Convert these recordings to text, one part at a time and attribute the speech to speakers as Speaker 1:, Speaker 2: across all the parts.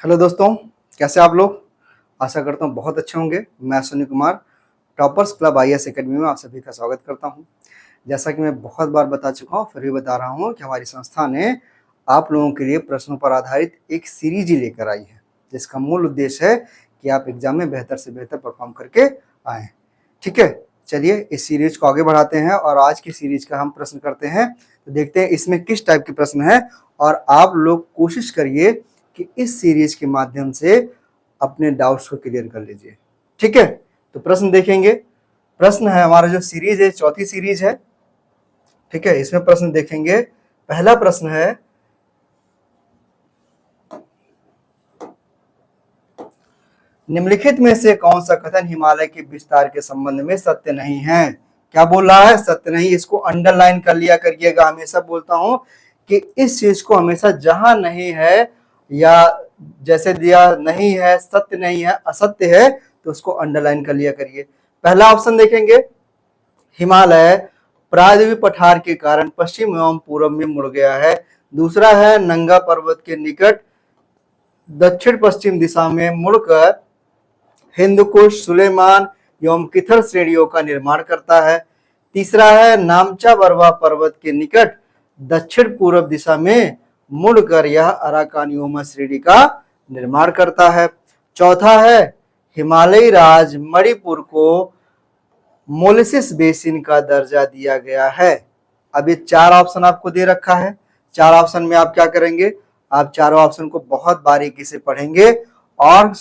Speaker 1: Hello दोस्तों, कैसे आप लोग। आशा करता हूँ बहुत अच्छे होंगे। मैं Sunil Kumar toppers club IAS academy में आप सभी का स्वागत करता हूँ। जैसा कि मैं बहुत बार बता चुका हूँ, फिर भी बता रहा हूँ कि हमारी संस्था ने आप लोगों के लिए प्रश्नों पर आधारित एक सीरीज ही लेकर आई है, जिसका मूल उद्देश्य है कि आप एग्जाम में बेहतर से बेहतर परफॉर्म करके आएँ। ठीक है, चलिए इस सीरीज को आगे बढ़ाते हैं और आज की सीरीज का हम प्रश्न करते हैं। तो देखते हैं इसमें किस टाइप के प्रश्न है और आप लोग कोशिश करिए कि इस सीरीज के माध्यम से अपने डाउट्स को क्लियर कर लीजिए। ठीक है, तो प्रश्न देखेंगे। प्रश्न है, हमारा जो सीरीज है चौथी सीरीज है। ठीक है, इसमें प्रश्न देखेंगे। पहला प्रश्न है, निम्नलिखित में से कौन सा कथन हिमालय के विस्तार के संबंध में सत्य नहीं है। क्या बोल रहा है? सत्य नहीं। इसको अंडरलाइन कर लिया करिएगा। हमेशा बोलता हूं कि इस चीज को हमेशा जहां नहीं है या जैसे दिया नहीं है, सत्य नहीं है, असत्य है, तो उसको अंडरलाइन कर लिया करिए। पहला ऑप्शन देखेंगे, हिमालय प्रायद्वीप पठार के कारण पश्चिम एवं पूर्व में मुड़ गया है। दूसरा है, नंगा पर्वत के निकट दक्षिण पश्चिम दिशा में मुड़कर हिंदकुश, सुलेमान एवं किथर श्रेणियों का निर्माण करता है। तीसरा है, नामचा बरवा पर्वत के निकट दक्षिण पूर्व दिशा में मुड़कर यह अराकानियोमा श्रेणी का निर्माण करता है। चौथा है, हिमालयी राज्य मणिपुर को मोलिसिस बेसिन का दर्जा दिया गया है। अब ये चार ऑप्शन आपको दे रखा है। चार ऑप्शन में आप क्या करेंगे? आप चारों ऑप्शन को बहुत बारीकी से पढ़ेंगे और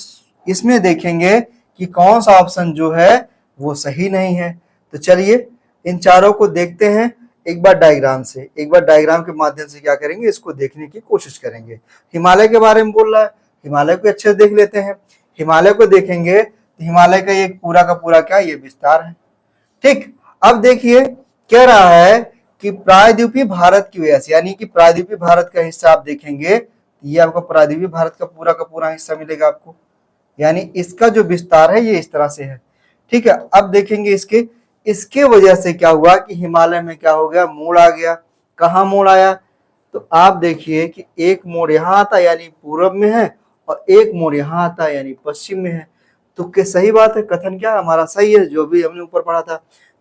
Speaker 1: इसमें देखेंगे कि कौन सा ऑप्शन जो है वो सही नहीं है। तो चलिए इन चारों को देखते हैं एक बार डायग्राम से। एक बार डायग्राम के माध्यम से क्या करेंगे, इसको देखने की कोशिश करेंगे। हिमालय के बारे में बोल रहा है, हिमालय को अच्छे से देख लेते हैं। हिमालय को देखेंगे तो हिमालय का एक पूरा का पूरा क्या ये विस्तार है। ठीक, अब देखिए कह रहा है कि प्रायद्वीपीय भारत की वजह से, यानी कि प्रायद्वीपीय भारत का हिस्सा आप देखेंगे तो ये आपका प्रायद्वीपीय भारत का पूरा हिस्सा मिलेगा आपको, यानी इसका जो विस्तार है ये इस तरह से है। ठीक है, अब देखेंगे इसके वजह से क्या हुआ कि हिमालय में क्या हो गया, मोड़ आ गया। कहाँ मोड़ आया? तो आप देखिए कि एक मोड़ यहाँ आता यानी पूर्व में है और एक मोड़ यहाँ आता यानी पश्चिम में है। तो क्या सही बात है? कथन क्या हमारा सही है, जो भी हमने ऊपर पढ़ा था।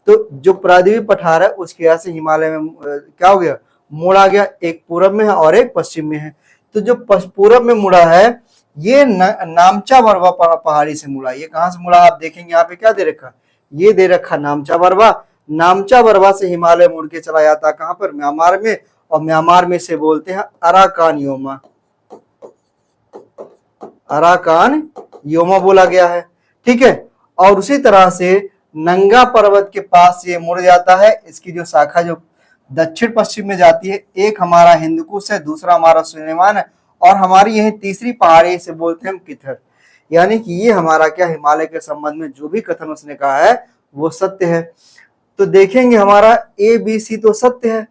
Speaker 1: तो जो प्रायद्वीपीय पठार है उसकी वजह से हिमालय में क्या हो गया, मोड़ आ गया। एक पूरब में है और एक पश्चिम में है। तो जो पूरब में मुड़ा है ये नामचा बरवा पहाड़ी से मुड़ा। ये कहां से मुड़ा आप देखेंगे, यहाँ पे क्या दे रखा, ये दे रखा नामचा बरवा। नामचा बरवा से हिमालय मुड़ के चला जाता कहां पर, म्यांमार में, और म्यांमार में से बोलते हैं अराकानियोमा। अराकानियोमा बोला गया है। ठीक है, और उसी तरह से नंगा पर्वत के पास ये मुड़ जाता है। इसकी जो शाखा जो दक्षिण पश्चिम में जाती है, एक हमारा हिंदकुश है, दूसरा हमारा सुलेमान है, और हमारी यही तीसरी पहाड़ी से बोलते हैं हम किथर। यानी कि ये हमारा क्या, हिमालय के संबंध में जो भी कथन उसने कहा है वो सत्य है। तो देखेंगे हमारा ए बी सी तो सत्य है।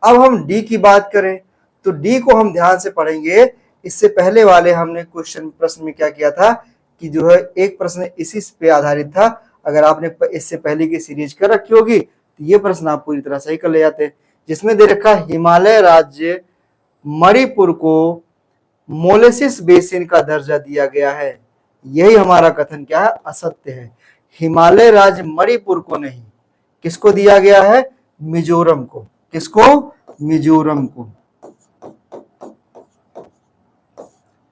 Speaker 1: अब हम डी की बात करें तो डी को हम ध्यान से पढ़ेंगे। इससे पहले वाले हमने प्रश्न में क्या किया था कि जो है एक प्रश्न इसी पे आधारित था। अगर आपने इससे पहले की सीरीज कर रखी होगी तो ये प्रश्न आप पूरी तरह सही कर ले जाते हैं, जिसमें दे रखा हिमालय राज्य मणिपुर को मोलिसिस बेसिन का दर्जा दिया गया है। यही हमारा कथन क्या है, असत्य है। हिमालय राज्य मणिपुर को नहीं, किसको दिया गया है, मिजोरम को। किसको? मिजोरम को।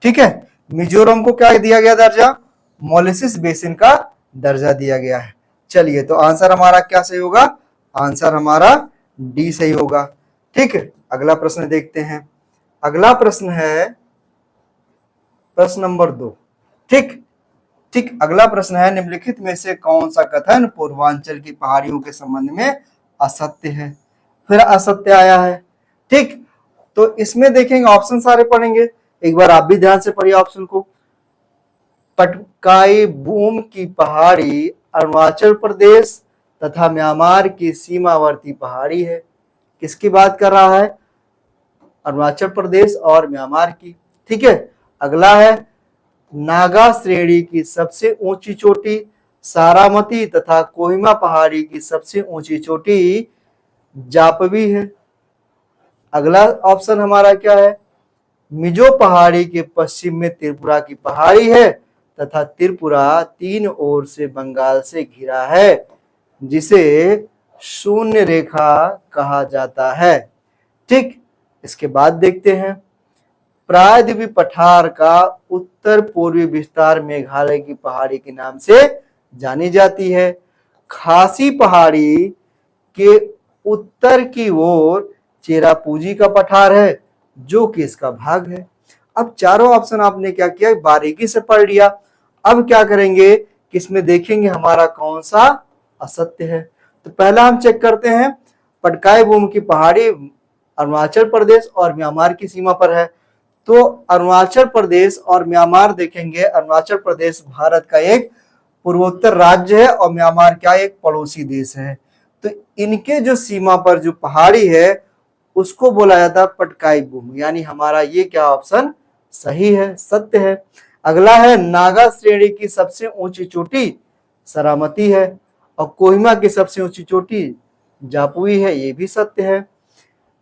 Speaker 1: ठीक है, मिजोरम को क्या दिया गया दर्जा, मोलिसिस बेसिन का दर्जा दिया गया है। चलिए, तो आंसर हमारा क्या सही होगा, आंसर हमारा डी सही होगा। ठीक है, अगला प्रश्न देखते हैं। अगला प्रश्न है प्रश्न नंबर 2। ठीक, अगला प्रश्न है, निम्नलिखित में से कौन सा कथन पूर्वांचल की पहाड़ियों के संबंध में असत्य है। फिर असत्य आया है। ठीक, तो इसमें देखेंगे ऑप्शन सारे पढ़ेंगे। एक बार आप भी ध्यान से पढ़िए ऑप्शन को। पटकाई बूम की पहाड़ी अरुणाचल प्रदेश तथा म्यांमार की सीमावर्ती पहाड़ी है। किसकी बात कर रहा है, अरुणाचल प्रदेश और म्यांमार की। ठीक है, अगला है, नागा श्रेणी की सबसे ऊंची चोटी सारामती तथा कोहिमा पहाड़ी की सबसे ऊंची चोटी जापवी है। अगला ऑप्शन हमारा क्या है, मिजो पहाड़ी के पश्चिम में त्रिपुरा की पहाड़ी है तथा त्रिपुरा तीन ओर से बंगाल से घिरा है, जिसे शून्य रेखा कहा जाता है। ठीक, इसके बाद देखते हैं, प्रायद्वीपीय पठार का उत्तर पूर्वी विस्तार मेघालय की पहाड़ी के नाम से जानी जाती है। खासी पहाड़ी के उत्तर की ओर चेरापूंजी का पठार है, जो कि इसका भाग है। अब चारों ऑप्शन आपने क्या किया, बारीकी से पढ़ लिया। अब क्या करेंगे कि इसमें देखेंगे हमारा कौन सा असत्य है। तो पहला हम चेक करते हैं, पटकाई बूम की पहाड़ी अरुणाचल प्रदेश और म्यांमार की सीमा पर है। तो अरुणाचल प्रदेश और म्यांमार देखेंगे, अरुणाचल प्रदेश भारत का एक पूर्वोत्तर राज्य है और म्यांमार का एक पड़ोसी देश है। तो इनके जो सीमा पर जो पहाड़ी है उसको बोला जाता है पटकाई बूम, यानी हमारा ये क्या ऑप्शन सही है, सत्य है। अगला है, नागा श्रेणी की सबसे ऊंची चोटी सरामती है और कोहिमा की सबसे ऊंची चोटी जापुई है, ये भी सत्य है।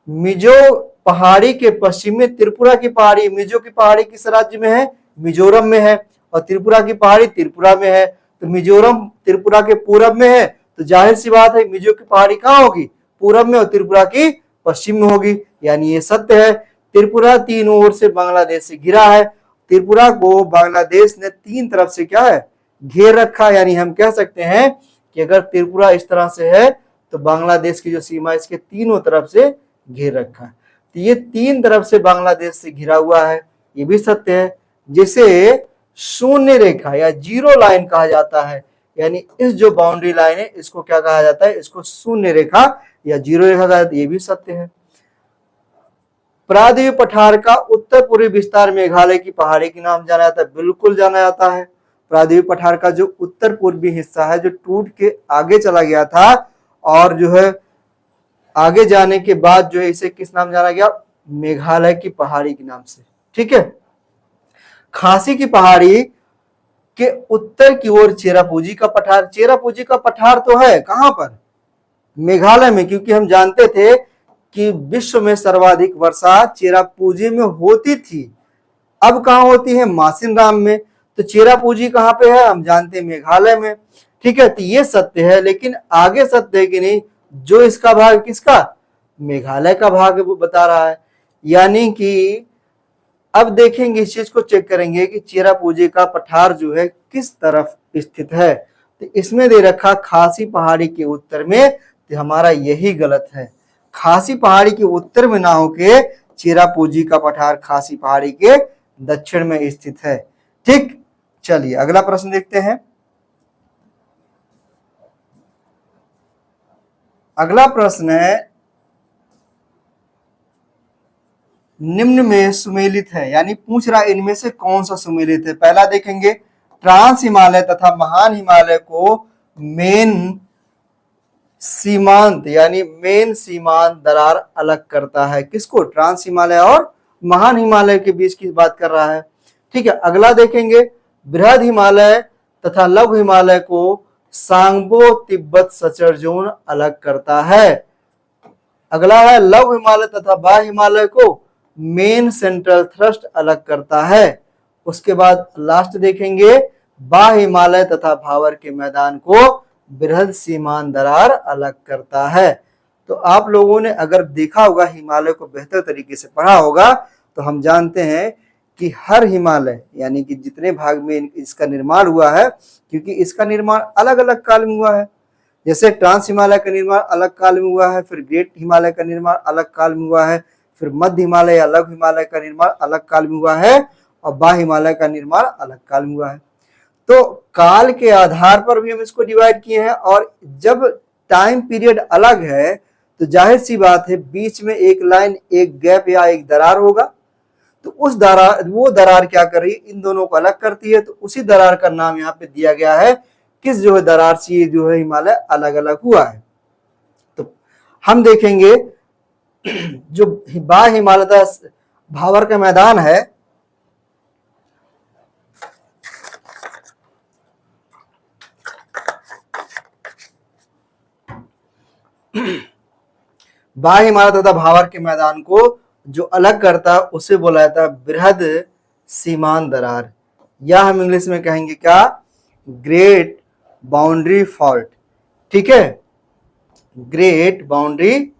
Speaker 1: मिजो पहाड़ी के पश्चिम में त्रिपुरा की पहाड़ी, मिजो की पहाड़ी किस राज्य में है, मिजोरम में है, और त्रिपुरा की पहाड़ी त्रिपुरा में है। तो मिजोरम त्रिपुरा के पूरब में है, तो जाहिर सी बात है मिजो की पहाड़ी कहाँ होगी, पूरब में, और त्रिपुरा की पश्चिम में होगी, यानी ये सत्य है। त्रिपुरा तीनों ओर से बांग्लादेश से घिरा है। त्रिपुरा को बांग्लादेश ने तीन तरफ से क्या है, घेर रखा, यानी हम कह सकते हैं कि अगर त्रिपुरा इस तरह से है तो बांग्लादेश की जो सीमा है इसके तीनों तरफ से घेर रखा है। तो ये तीन तरफ से बांग्लादेश से घिरा हुआ है, ये भी सत्य है, जिसे शून्य रेखा या जीरो लाइन कहा जाता है। यानी इस जो बाउंड्री लाइन है इसको क्या कहा जाता है, इसको शून्य रेखा या जीरो रेखा कहा जाता है, ये भी सत्य है। प्रायद्वीपीय पठार का उत्तर पूर्वी विस्तार मेघालय की पहाड़ी के नाम जाना जाता है, बिल्कुल जाना जाता है। प्रायद्वीपीय पठार का जो उत्तर पूर्वी हिस्सा है जो टूट के आगे चला गया था और जो है आगे जाने के बाद जो है इसे किस नाम जाना गया, मेघालय की पहाड़ी के नाम से। ठीक है। खासी की पहाड़ी के उत्तर की ओर चेरापूंजी का पठार, चेरापूंजी का पठार तो है कहां पर, मेघालय में, क्योंकि हम जानते थे कि विश्व में सर्वाधिक वर्षा चेरापूंजी में होती थी। अब कहां होती है, मासिनराम में। तो चेरापूंजी कहां पे है, हम जानते हैं मेघालय में। ठीक है, तो ये सत्य है, लेकिन आगे सत्य है कि नहीं, जो इसका भाग किसका, मेघालय का भाग है, वो बता रहा है। यानी कि अब देखेंगे, इस चीज को चेक करेंगे कि चेरापूंजी का पठार जो है किस तरफ स्थित है। तो इसमें दे रखा खासी पहाड़ी के उत्तर में, तो हमारा यही गलत है। खासी पहाड़ी के उत्तर में ना होके चेरापूंजी का पठार खासी पहाड़ी के दक्षिण में स्थित है। ठीक, चलिए अगला प्रश्न देखते हैं। अगला प्रश्न है, निम्न में सुमेलित है, यानी पूछ रहा इनमें से कौन सा सुमेलित है। पहला देखेंगे, ट्रांस हिमालय तथा महान हिमालय को मेन सीमांत यानी मेन सीमांत दरार अलग करता है। किसको, ट्रांस हिमालय और महान हिमालय के बीच की बात कर रहा है। ठीक है। अगला देखेंगे, बृहद हिमालय तथा लघु हिमालय को सांगबो तिब्बत सचर जोन अलग करता है। अगला है, लघु हिमालय तथा बाह्य हिमालय को मेन सेंट्रल थ्रस्ट अलग करता है। उसके बाद लास्ट देखेंगे, बाह्य हिमालय तथा भावर के मैदान को बृहद सीमांत दरार अलग करता है। तो आप लोगों ने अगर देखा होगा, हिमालय को बेहतर तरीके से पढ़ा होगा, तो हम जानते हैं कि हर हिमालय यानी कि जितने भाग में इसका निर्माण हुआ है, क्योंकि इसका निर्माण अलग अलग काल में हुआ है। जैसे ट्रांस हिमालय का निर्माण अलग काल में हुआ है, फिर ग्रेट हिमालय का निर्माण अलग काल में हुआ है, फिर मध्य हिमालय या लघु हिमालय का निर्माण अलग काल में हुआ है, और बाह्य हिमालय का निर्माण अलग काल में हुआ है। तो काल के आधार पर भी हम इसको डिवाइड किए हैं, और जब टाइम पीरियड अलग है तो जाहिर सी बात है बीच में एक लाइन, एक गैप या एक दरार होगा। तो वो दरार क्या कर रही है, इन दोनों को अलग करती है। तो उसी दरार का नाम यहाँ पे दिया गया है, किस जो है दरार से ये जो है हिमालय अलग अलग हुआ है। तो हम देखेंगे जो बाह्य हिमालय भावर का मैदान है, बाह्य हिमालय तथा भावर के मैदान को जो अलग करता है उसे बोला जाता है बृहद सीमांत दरार, या हम इंग्लिश में कहेंगे क्या, ग्रेट बाउंड्री फॉल्ट। ठीक है, ग्रेट बाउंड्री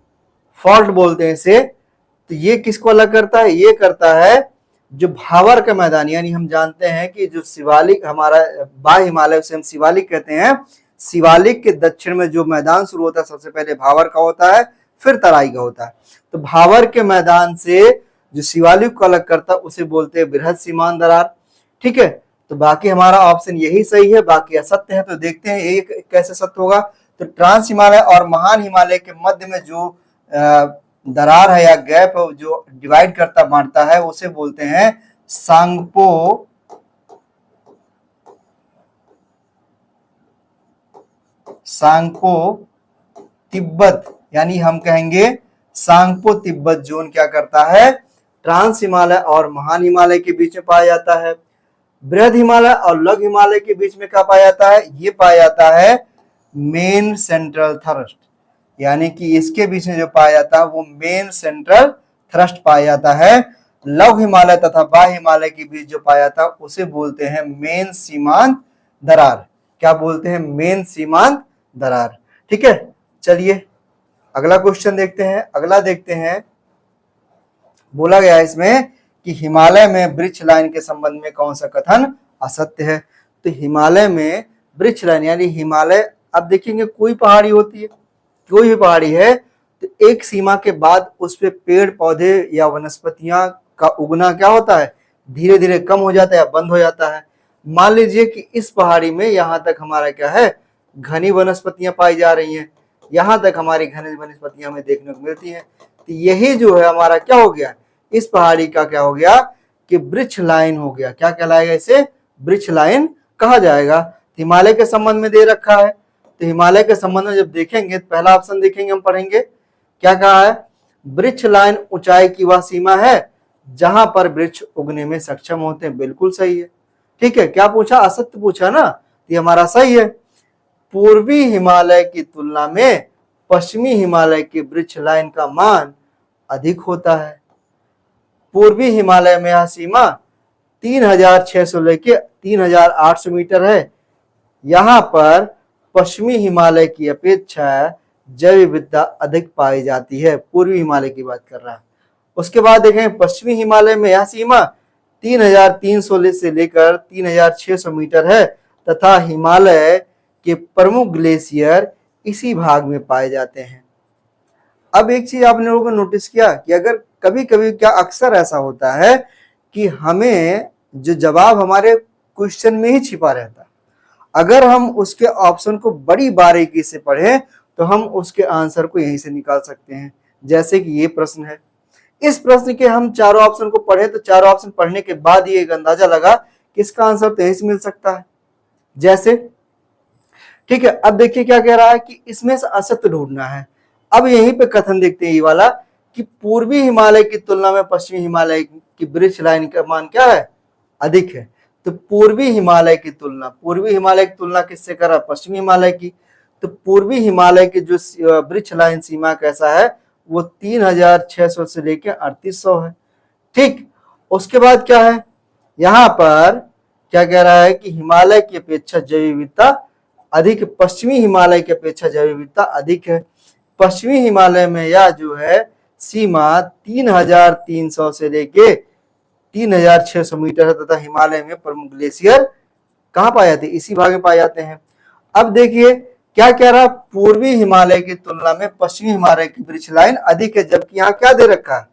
Speaker 1: फॉल्ट बोलते हैं इसे। तो ये किसको अलग करता है, ये करता है जो भावर का मैदान, यानी हम जानते हैं कि जो शिवालिक हमारा बाह्य हिमालय, उसे हम शिवालिक कहते हैं। शिवालिक के दक्षिण में जो मैदान शुरू होता है सबसे पहले भावर का होता है, फिर तराई का होता है। तो भावर के मैदान से जो शिवालिक को अलग करता है उसे बोलते हैं बृहद सीमांत दरार। ठीक है, तो बाकी हमारा ऑप्शन यही सही है, बाकी असत्य है। तो देखते हैं ये कैसे सत्य होगा। तो ट्रांस हिमालय और महान हिमालय के मध्य में जो दरार है या गैप है जो डिवाइड करता बांटता है उसे बोलते हैं सांगपो तिब्बत, यानी हम कहेंगे सांगपो तिब्बत जोन क्या करता है, ट्रांस हिमालय और महान हिमालय के बीच में पाया जाता है। बृहद हिमालय और लघु हिमालय के बीच में क्या पाया जाता है, ये पाया जाता है मेन सेंट्रल थ्रस्ट, यानी कि इसके बीच में जो पाया जाता है वो मेन सेंट्रल थ्रस्ट पाया जाता है। लघु हिमालय तथा बाह्य हिमालय के बीच जो पाया जाता है उसे बोलते हैं मेन सीमांत दरार। क्या बोलते हैं, मेन सीमांत दरार। ठीक है, चलिए अगला क्वेश्चन देखते हैं। अगला देखते हैं, बोला गया है इसमें कि हिमालय में वृक्ष लाइन के संबंध में कौन सा कथन असत्य है। तो हिमालय में वृक्ष लाइन यानी हिमालय, अब देखेंगे कोई पहाड़ी होती है, कोई भी पहाड़ी है तो एक सीमा के बाद उस पे पेड़ पौधे या वनस्पतियां का उगना क्या होता है, धीरे धीरे कम हो जाता है या बंद हो जाता है। मान लीजिए कि इस पहाड़ी में यहाँ तक हमारा क्या है, घनी वनस्पतियां पाई जा रही हैं, यहाँ तक हमारी घनी वनस्पतियां हमें देखने को मिलती हैं। तो यही जो है हमारा क्या हो गया, इस पहाड़ी का क्या हो गया कि वृक्ष लाइन हो गया। क्या कहलाएगा, इसे वृक्ष लाइन कहा जाएगा। हिमालय के संबंध में दे रखा है, तो हिमालय के संबंध में जब देखेंगे तो पहला ऑप्शन देखेंगे, हम पढ़ेंगे क्या कहा है, वृक्ष लाइन ऊंचाई की वह सीमा है जहां पर वृक्ष उगने में सक्षम होते हैं। बिल्कुल सही है। ठीक है, क्या पूछा, असत्य पूछा ना, ये हमारा सही है। पूर्वी हिमालय की तुलना में पश्चिमी हिमालय की वृक्ष लाइन का मान अधिक होता है। पूर्वी हिमालय में यह सीमा 3600 लेके 3800 मीटर है। यहाँ पर पश्चिमी हिमालय की अपेक्षा जैव विविधता अधिक पाई जाती है। पूर्वी हिमालय की बात कर रहा है। उसके बाद देखें पश्चिमी हिमालय में यह सीमा 3300 से लेकर 3600 मीटर है तथा हिमालय के प्रमुख ग्लेशियर इसी भाग में पाए जाते हैं। अब एक चीज आपने लोगों को नोटिस किया कि अगर कभी कभी क्या अक्सर ऐसा होता है कि हमें जो जवाब हमारे क्वेश्चन में ही छिपा रहता है, अगर हम उसके ऑप्शन को बड़ी बारीकी से पढ़ें तो हम उसके आंसर को यहीं से निकाल सकते हैं। जैसे कि ये प्रश्न है, इस प्रश्न के हम चारों ऑप्शन को पढ़े तो चारों ऑप्शन पढ़ने के बाद ये एक अंदाजा लगा कि इसका आंसर तो यहीं से मिल सकता है। जैसे ठीक है, अब देखिए क्या कह रहा है कि इसमें से असत्य ढूंढना है। अब यहीं पे कथन देखते हैं ये वाला कि पूर्वी हिमालय की तुलना में पश्चिमी हिमालय की वृक्ष लाइन का मान क्या है, अधिक है। तो पूर्वी हिमालय की तुलना किससे कर रहा है, पश्चिमी हिमालय की। तो पूर्वी हिमालय की जो वृक्ष लाइन सीमा कैसा है, वो 3600 से लेकर 3800 है। ठीक, उसके बाद क्या है, यहाँ पर क्या कह रहा है कि हिमालय की अपेक्षा जैव विविधता अधिक, पश्चिमी हिमालय की अपेक्षा जैव विविधता अधिक है। पश्चिमी हिमालय में यह जो है सीमा 3300 से लेके 3600 मीटर है तथा हिमालय में प्रमुख ग्लेशियर कहाँ पाए जाते हैं, इसी भाग में पाए जाते हैं। अब देखिए क्या कह रहा है, पूर्वी हिमालय की तुलना में पश्चिमी हिमालय की वृक्ष लाइन अधिक है, जबकि यहाँ क्या दे रखा है,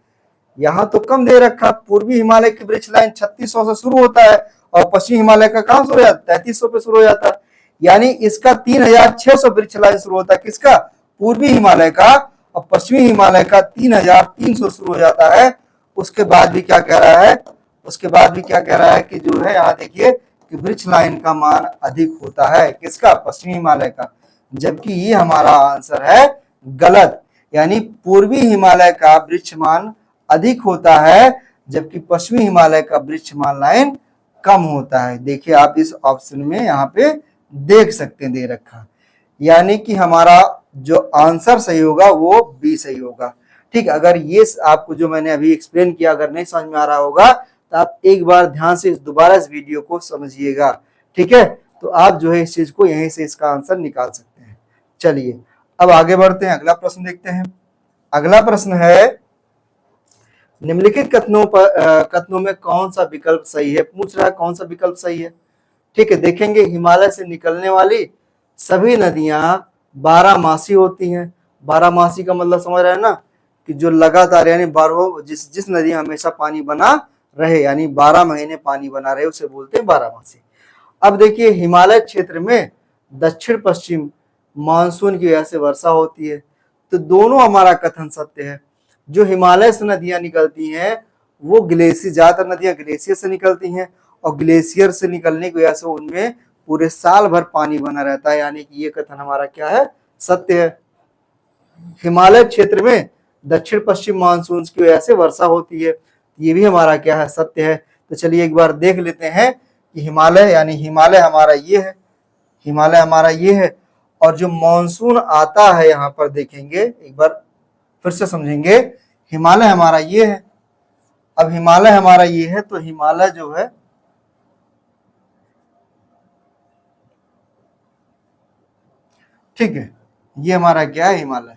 Speaker 1: यहाँ तो कम दे रखा। पूर्वी हिमालय की वृक्ष लाइन 3600 से शुरू होता है और पश्चिमी हिमालय का कहाँ शुरू हो जाता है, 3300 पे शुरू हो जाता है। यानी इसका 3600 वृक्ष लाइन शुरू होता है, किसका, पूर्वी हिमालय का, और पश्चिमी हिमालय का 3300 शुरू हो जाता है। उसके बाद भी क्या कह रहा है, कि जो है यहाँ देखिए कि वृक्ष लाइन का मान अधिक होता है, किसका, पश्चिमी हिमालय का। जबकि ये हमारा आंसर है गलत, यानी पूर्वी हिमालय का वृक्ष मान अधिक होता है जबकि पश्चिमी हिमालय का वृक्ष मान लाइन कम होता है। देखिए आप इस ऑप्शन में यहाँ पे देख सकते हैं दे रखा, यानी कि हमारा जो आंसर सही होगा वो बी सही होगा। ठीक, अगर ये आपको जो मैंने अभी एक्सप्लेन किया अगर नहीं समझ में आ रहा होगा तो आप एक बार ध्यान से दोबारा इस वीडियो को समझिएगा। ठीक है, तो आप जो है इस चीज को यहीं से इसका आंसर निकाल सकते हैं। चलिए अब आगे बढ़ते हैं, अगला प्रश्न देखते हैं। अगला प्रश्न है निम्नलिखित कथनों में कौन सा विकल्प सही है, पूछ रहा है कौन सा विकल्प सही है। ठीक है, देखेंगे हिमालय से निकलने वाली सभी नदियां बारहमासी होती हैं। बारहमासी का मतलब समझ रहे हैं ना, कि जो लगातार यानी बारह जिस नदी में हमेशा पानी बना रहे, यानी 12 महीने पानी बना रहे, उसे बोलते हैं बारहमासी। अब देखिए हिमालय क्षेत्र में दक्षिण पश्चिम मानसून की वजह से वर्षा होती है, तो दोनों हमारा कथन सत्य है। जो हिमालय से नदियां निकलती हैं वो ग्लेशियर, ज्यादातर नदियां ग्लेशियर से निकलती हैं, और ग्लेशियर से निकलने की वजह से उनमें पूरे साल भर पानी बना रहता है, यानी कि ये कथन हमारा क्या है, सत्य है। हिमालय क्षेत्र में दक्षिण पश्चिम मानसून की वजह से वर्षा होती है, ये भी हमारा क्या है, सत्य है। तो चलिए एक बार देख लेते हैं कि हिमालय यानी हिमालय हमारा ये है, हिमालय हमारा ये है, और जो मानसून आता है यहाँ पर देखेंगे, एक बार फिर से समझेंगे, हिमालय हमारा ये है। अब हिमालय हमारा ये है तो हिमालय जो है ठीक है, ये हमारा क्या है, हिमालय।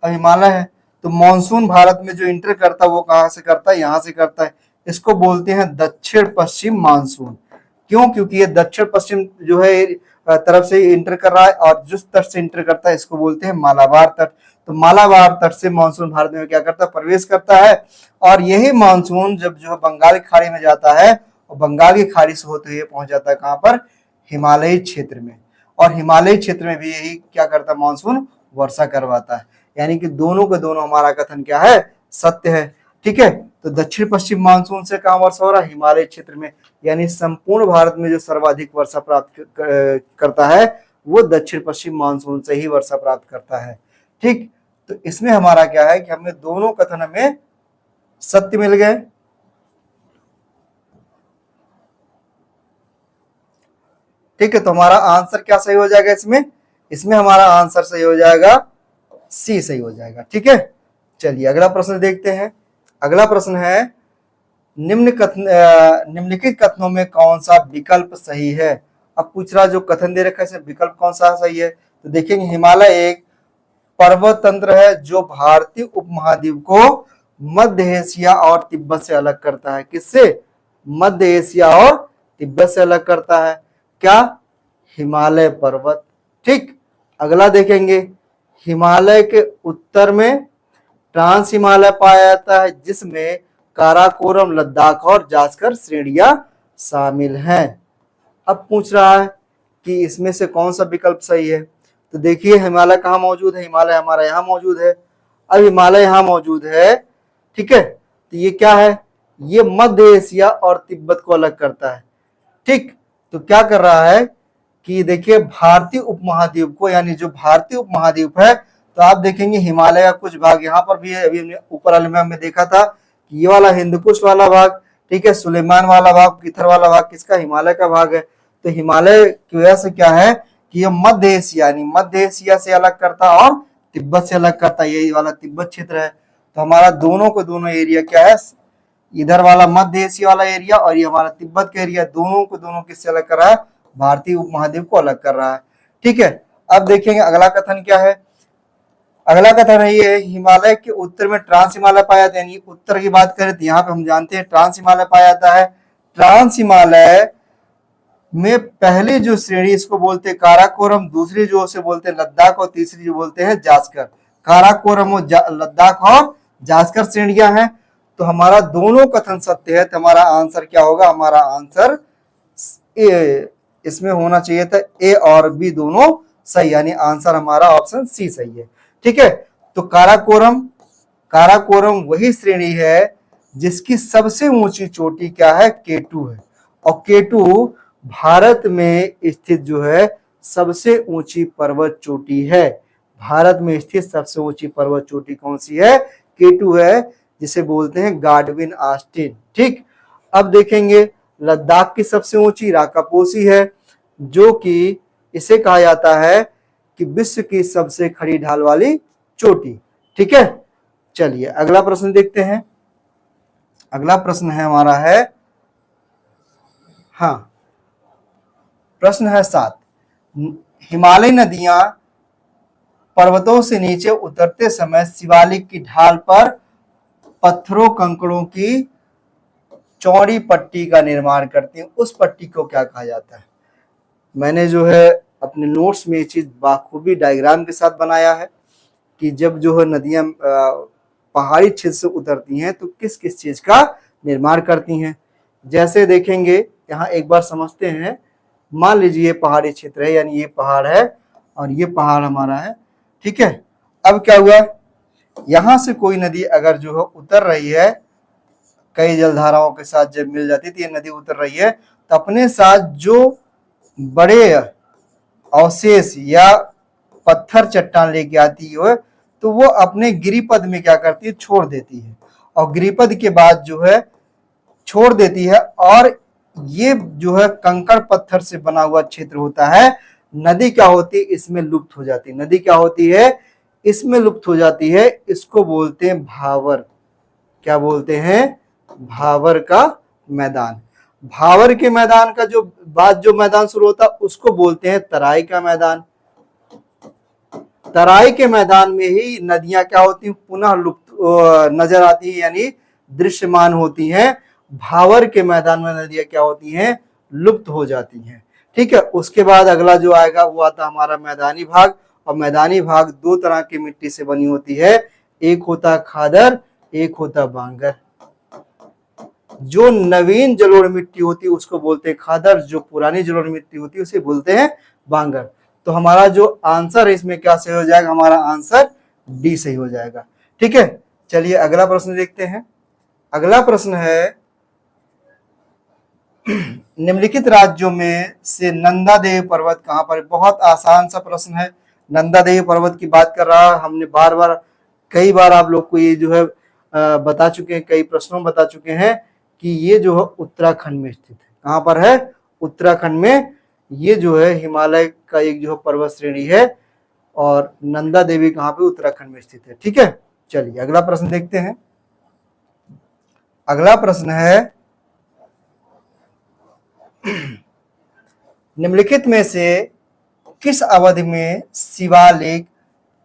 Speaker 1: अब हिमालय है तो मानसून भारत में जो इंटर करता है वो कहां से करता है, यहां से करता है। इसको बोलते हैं दक्षिण पश्चिम मानसून। क्यों, क्योंकि ये दक्षिण पश्चिम जो है तरफ से इंटर कर रहा है, और जिस तट से इंटर करता है इसको बोलते हैं मालाबार तट। तो मालाबार तट से मानसून भारत में क्या करता है, प्रवेश करता है, और यही मानसून जब जो है बंगाल की खाड़ी में जाता है, और बंगाल की खाड़ी से होते हुए पहुंच जाता है कहां पर, हिमालयी क्षेत्र में। और हिमालयी क्षेत्र में भी यही क्या करता है, मानसून वर्षा करवाता है। यानी कि दोनों के दोनों हमारा कथन क्या है, सत्य है। ठीक है, तो दक्षिण पश्चिम मानसून से कहां वर्षा हो रहा है, हिमालय क्षेत्र में। यानी संपूर्ण भारत में जो सर्वाधिक वर्षा प्राप्त करता है वो दक्षिण पश्चिम मानसून से ही वर्षा प्राप्त करता है। ठीक, तो इसमें हमारा क्या है कि हमें दोनों कथन हमें सत्य मिल गए। ठीक है, तो हमारा आंसर क्या सही हो जाएगा इसमें, इसमें हमारा आंसर सही हो जाएगा, सी सही हो जाएगा। ठीक है, चलिए अगला प्रश्न देखते हैं। अगला प्रश्न है निम्नलिखित कथनों में कौन सा विकल्प सही है। अब पूछ रहा जो कथन दे रखा है इसमें विकल्प कौन सा सही है, तो देखेंगे हिमालय एक पर्वत तंत्र है जो भारतीय उपमहाद्वीप को मध्य एशिया और तिब्बत से अलग करता है। किससे, मध्य एशिया और तिब्बत से अलग करता है। क्या, हिमालय पर्वत। ठीक, अगला देखेंगे हिमालय के उत्तर में ट्रांस हिमालय पाया जाता है, जिसमें काराकोरम, लद्दाख और जास्कर श्रेणियां शामिल हैं। अब पूछ रहा है कि इसमें से कौन सा विकल्प सही है, तो देखिए हिमालय कहाँ मौजूद है, हिमालय हमारा यहाँ मौजूद है। अब हिमालय यहाँ मौजूद है, ठीक है, तो ये क्या है, ये मध्य एशिया और तिब्बत को अलग करता है। ठीक, तो क्या कर रहा है कि देखिए भारतीय उपमहाद्वीप को, यानी जो भारतीय उपमहाद्वीप है, तो आप देखेंगे हिमालय का कुछ भाग यहाँ पर भी है। अभी हमने ऊपर वाले में हमने देखा था कि ये वाला हिंदुकुश वाला भाग, ठीक है, सुलेमान वाला भाग, किथर वाला भाग किसका, हिमालय का भाग है। तो हिमालय की वजह से क्या है कि ये मध्य एशिया, यानी मध्य एशिया से अलग करता है और तिब्बत से अलग करता है, यही वाला तिब्बत क्षेत्र है। तो हमारा दोनों को दोनों एरिया क्या है, इधर वाला मध्य एशिया वाला एरिया और ये हमारा तिब्बत का एरिया, दोनों को दोनों किससे अलग कर रहा है, भारतीय उपमहाद्वीप को अलग कर रहा है। ठीक है, अब देखेंगे अगला कथन क्या है। अगला कथन है ये, हिमालय के उत्तर में ट्रांस हिमालय पाया जाता है। यानी उत्तर की बात करें तो यहाँ पे हम जानते हैं ट्रांस हिमालय पाया जाता है। ट्रांस हिमालय में पहली जो श्रेणी इसको बोलते हैं काराकोरम, दूसरी जो उसे बोलते हैं लद्दाख, और तीसरी जो बोलते हैं जास्कर। काराकोरम और लद्दाख और जास्कर श्रेणियां हैं। तो हमारा दोनों कथन सत्य है, तो हमारा आंसर क्या होगा, हमारा आंसर ए, इसमें होना चाहिए था ए और बी दोनों सही, यानी आंसर हमारा ऑप्शन सी सही है। ठीक है, तो काराकोरम, काराकोरम वही श्रेणी है जिसकी सबसे ऊंची चोटी क्या है, K2 है, और K2 भारत में स्थित जो है सबसे ऊंची पर्वत चोटी है। भारत में स्थित सबसे ऊंची पर्वत चोटी कौन सी है, K2 है, जिसे बोलते हैं गाडविन आस्टिन। ठीक, अब देखेंगे लद्दाख की सबसे ऊंची राकापोसी है, जो कि इसे कहा जाता है कि विश्व की सबसे खड़ी ढाल वाली चोटी। ठीक है, चलिए अगला प्रश्न देखते हैं। अगला प्रश्न है हमारा है, हाँ, प्रश्न है 7। हिमालय नदियां पर्वतों से नीचे उतरते समय शिवालिक की ढाल पर पत्थरों कंकड़ों की चौड़ी पट्टी का निर्माण करती हैं। उस पट्टी को क्या कहा जाता है? मैंने जो है अपने नोट्स में ये चीज बाखूबी डायग्राम के साथ बनाया है कि जब जो है नदियां पहाड़ी क्षेत्र से उतरती हैं तो किस किस चीज का निर्माण करती हैं। जैसे देखेंगे यहाँ एक बार समझते हैं। मान लीजिए ये पहाड़ी क्षेत्र है, यानी ये पहाड़ है और ये पहाड़ हमारा है, ठीक है। अब क्या हुआ, यहां से कोई नदी अगर जो है उतर रही है, कई जलधाराओं के साथ जब मिल जाती है तो ये नदी उतर रही है, तो अपने साथ जो बड़े अवशेष या पत्थर चट्टान लेके आती है तो वो अपने गिरिपद में क्या करती है, छोड़ देती है। और गिरिपद के बाद जो है छोड़ देती है, और ये जो है कंकड़ पत्थर से बना हुआ क्षेत्र होता है। नदी क्या होती है, इसमें लुप्त हो जाती है। नदी क्या होती है, इसमें लुप्त हो जाती है। इसको बोलते हैं भावर। क्या बोलते हैं? भावर का मैदान। भावर के मैदान का जो बाद जो मैदान शुरू होता है उसको बोलते हैं तराई का मैदान। तराई के मैदान में ही नदियां क्या होती हैं, पुनः लुप्त नजर आती है, यानी दृश्यमान होती हैं। भावर के मैदान में नदियां क्या होती हैं, लुप्त हो जाती हैं। ठीक है। उसके बाद अगला जो आएगा वो आता हमारा मैदानी भाग। और मैदानी भाग दो तरह की मिट्टी से बनी होती है, एक होता खादर, एक होता बांगर। जो नवीन जलोढ़ मिट्टी होती है उसको बोलते हैं खादर, जो पुरानी जलोढ़ मिट्टी होती है उसे बोलते हैं बांगर। तो हमारा जो आंसर है इसमें क्या सही हो जाएगा, हमारा आंसर डी सही हो जाएगा। ठीक है। चलिए अगला प्रश्न देखते हैं। अगला प्रश्न है, निम्नलिखित राज्यों में से नंदा देवी पर्वत कहां पर? बहुत आसान सा प्रश्न है। नंदा देवी पर्वत की बात कर रहा है, हमने बार बार कई बार आप लोग को ये जो है बता चुके हैं, कई प्रश्नों में बता चुके हैं कि ये जो है उत्तराखंड में स्थित है। कहां पर है? उत्तराखंड में। ये जो है हिमालय का एक जो है पर्वत श्रेणी है, और नंदा देवी कहां पे? उत्तराखंड में स्थित है। ठीक है। चलिए अगला प्रश्न देखते हैं। अगला प्रश्न है, निम्नलिखित में से किस अवधि में शिवालिक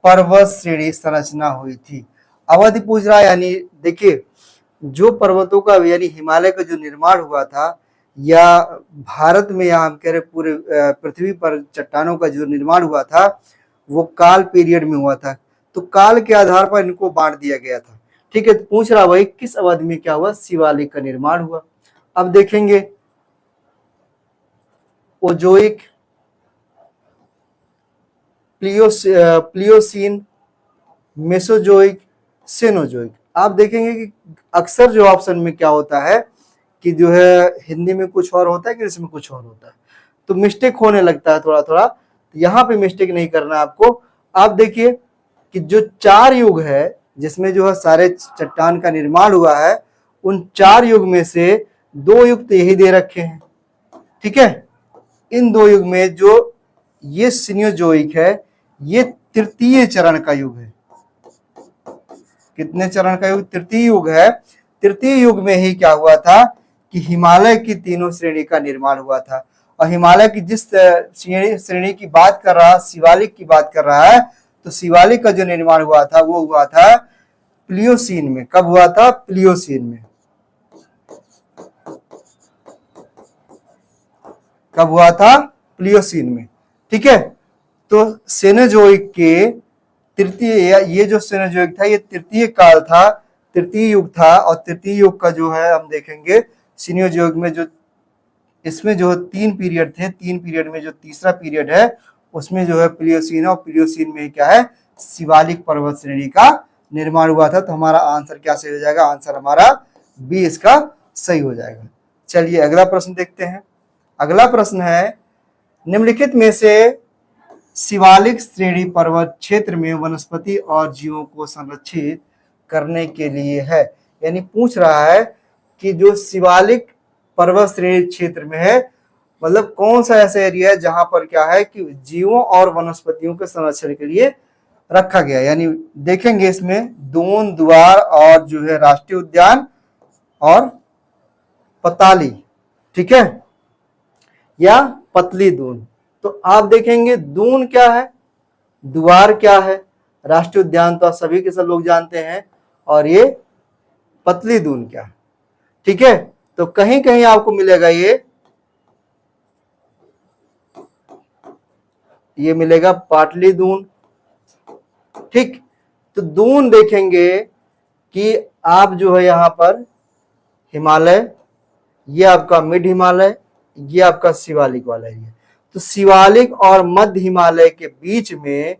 Speaker 1: पर्वत श्रेणी संरचना हुई थी? अवधि पूछ रहा है, यानी देखिए जो पर्वतों का यानी हिमालय का जो निर्माण हुआ था, या भारत में या हम कह रहे पूरे पृथ्वी पर चट्टानों का जो निर्माण हुआ था वो काल पीरियड में हुआ था। तो काल के आधार पर इनको बांट दिया गया था। ठीक है। तो पूछ रहा भाई किस अवधि में क्या हुआ, शिवालिक का निर्माण हुआ। अब देखेंगे ओजोइक, प्लियोसीन, मेसोजोइक, सेनोजोइक। आप देखेंगे कि अक्सर जो ऑप्शन में क्या होता है कि जो है हिंदी में कुछ और होता है, इंग्लिश में कुछ और होता है, तो मिस्टेक होने लगता है थोड़ा थोड़ा। तो यहाँ पे मिस्टेक नहीं करना आपको। आप देखिए कि जो 4 युग है जिसमें जो है सारे चट्टान का निर्माण हुआ है, उन 4 युग में से 2 युग तो यही दे रखे हैं। ठीक है। इन 2 युग में जो ये सीनियोजोइक है, ये तृतीय चरण का युग है। कितने चरण का युग? तृतीय युग है। तृतीय युग में ही क्या हुआ था कि हिमालय की तीनों श्रेणी का निर्माण हुआ था। और हिमालय की जिस श्रेणी की बात कर रहा है, शिवालिक की बात कर रहा है, तो शिवालिक का जो निर्माण हुआ था वो हुआ था प्लियोसीन में। कब हुआ था? प्लियोसीन में। कब हुआ था? प्लियोसीन में। ठीक है। तो सेनोजोइक के तृतीय, ये जो सेनोजोइक था ये तृतीय काल था, तृतीय युग था। और तृतीय युग का जो है हम देखेंगे सीनियोजोइक में जो इसमें जो 3 पीरियड थे, 3 पीरियड में जो तीसरा पीरियड है उसमें जो है प्लियोसीन, और प्लियोसीन में क्या है, शिवालिक पर्वत श्रेणी का निर्माण हुआ था। तो हमारा आंसर क्या सही हो जाएगा? आंसर हमारा बी इसका सही हो जाएगा। चलिए अगला प्रश्न देखते हैं। अगला प्रश्न है, निम्नलिखित में से शिवालिक श्रेणी पर्वत क्षेत्र में वनस्पति और जीवों को संरक्षित करने के लिए है। यानी पूछ रहा है कि जो शिवालिक पर्वत श्रेणी क्षेत्र में है, मतलब कौन सा ऐसा एरिया है जहां पर क्या है कि जीवों और वनस्पतियों के संरक्षण के लिए रखा गया। यानी देखेंगे इसमें दून, द्वार और जो है राष्ट्रीय उद्यान और पताली, ठीक है, या पतली दून। तो आप देखेंगे दून क्या है, द्वार क्या है, राष्ट्रीय उद्यान तो सभी के सब लोग जानते हैं, और ये पतली दून क्या है, ठीक है। तो कहीं कहीं आपको मिलेगा ये मिलेगा पाटली दून, ठीक। तो दून देखेंगे कि आप जो है यहां पर हिमालय, ये आपका मिड हिमालय, ये आपका शिवालिक वाला एरिया। तो शिवालिक और मध्य हिमालय के बीच में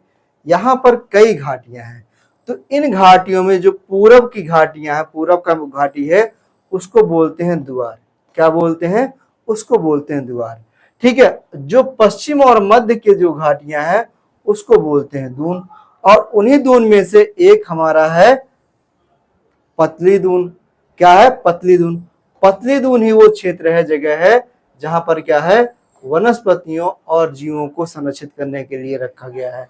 Speaker 1: यहां पर कई घाटियां हैं। तो इन घाटियों में जो पूरब की घाटियां हैं, पूरब का घाटी है, उसको बोलते हैं द्वार। क्या बोलते हैं? उसको बोलते हैं द्वार, ठीक है। जो पश्चिम और मध्य के जो घाटियां हैं उसको बोलते हैं दून। और उन्हीं दून में से एक हमारा है पतली दून। क्या है? पतली दून। पतली दून ही वो क्षेत्र है, जगह है, जहां पर क्या है, वनस्पतियों और जीवों को संरक्षित करने के लिए रखा गया है,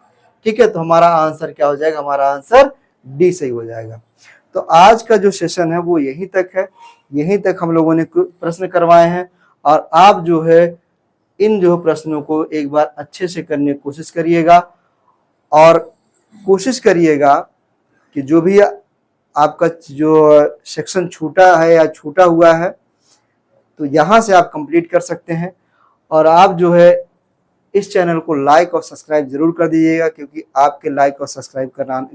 Speaker 1: ठीक है। तो हमारा आंसर क्या हो जाएगा? हमारा आंसर डी सही हो जाएगा। तो आज का जो सेशन है वो यहीं तक है। यहीं तक हम लोगों ने प्रश्न करवाए हैं, और आप जो है इन जो प्रश्नों को एक बार अच्छे से करने की कोशिश करिएगा, और कोशिश करिएगा कि जो भी आपका जो सेक्शन छूटा है या छूटा हुआ है, तो यहाँ से आप कंप्लीट कर सकते हैं। और आप जो है इस चैनल को लाइक और सब्सक्राइब जरूर कर दीजिएगा, क्योंकि आपके लाइक और सब्सक्राइब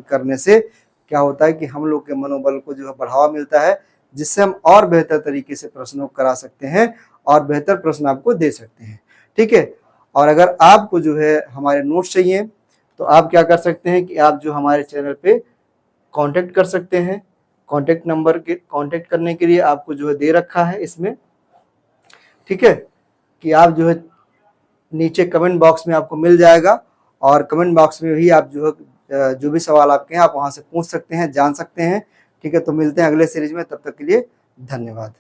Speaker 1: करने से क्या होता है कि हम लोग के मनोबल को जो है बढ़ावा मिलता है, जिससे हम और बेहतर तरीके से प्रश्नों को करा सकते हैं और बेहतर प्रश्न आपको दे सकते हैं, ठीक है। और अगर आपको जो है हमारे नोट्स चाहिए तो आप क्या कर सकते हैं कि आप जो हमारे चैनल पे कांटेक्ट कर सकते हैं। कांटेक्ट नंबर के कांटेक्ट करने के लिए आपको जो है दे रखा है इसमें, ठीक है, कि आप जो है नीचे कमेंट बॉक्स में आपको मिल जाएगा, और कमेंट बॉक्स में भी आप जो है जो भी सवाल आपके हैं आप वहां से पूछ सकते हैं, जान सकते हैं, ठीक है। तो मिलते हैं अगले सीरीज में, तब तक के लिए धन्यवाद।